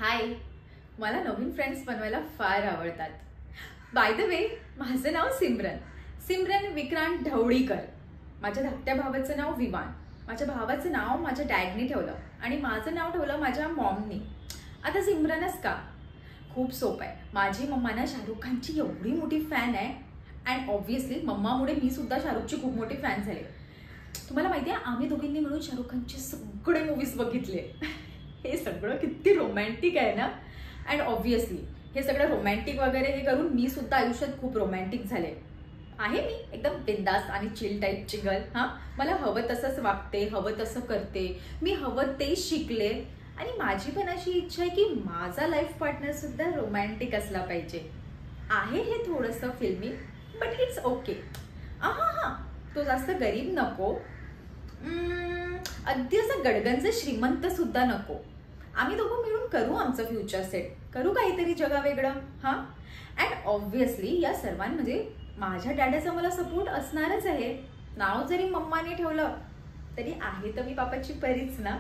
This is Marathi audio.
हाय, मला नवीन फ्रेंड्स बनवायला फार आवडतात. बाय द वे, माझं नाव सिमरन विक्रांत ढवळीकर. माझ्या धाकट्या भावाचं नाव विवान. माझ्या भावाचं नाव माझ्या डॅडनी ठेवलं आणि माझं नाव ठेवलं माझ्या मॉमनी. आता सिमरनच का? खूप सोपं आहे. माझी मम्मा ना शाहरुख खानची एवढी मोठी फॅन आहे अँड ऑब्व्हियसली मम्मामुळे मी सुद्धा शाहरुखची खूप मोठी फॅन झाले. तुम्हाला माहिती आहे, आम्ही दोघींनी मिळून शाहरुख खानचे सगळे मूवीज बघितले. हे सगळं किती रोमॅन्टिक आहे ना. अँड ऑब्व्हियसली हे सगळं रोमॅन्टिक वगैरे हे करून मी सुद्धा आयुष्यात खूप रोमॅन्टिक झाले आहे. मी एकदम बिंदास आणि चिल टाईपची गर्ल. हां, मला हवं तसंच वागते, हवं तसं करते, मी हवं ते शिकले. आणि माझी पण अशी इच्छा आहे की माझा लाईफ पार्टनर सुद्धा रोमॅन्टिक असला पाहिजे. आहे हे थोडंसं फिल्मी, बट इट्स ओके. हां, तो जास्त गरीब नको, अगदी असं गडगंज श्रीमंत सुद्धा नको. आम्ही दोघं मिळून करू आमचं फ्युचर सेट, करू काहीतरी जगा वेगळं. हां, अँड ऑब्व्हियसली या सर्वांमध्ये माझ्या डॅडाचा मला सपोर्ट असणारच आहे. नाव जरी मम्माने ठेवलं तरी आहे तर मी बापाची परीच ना.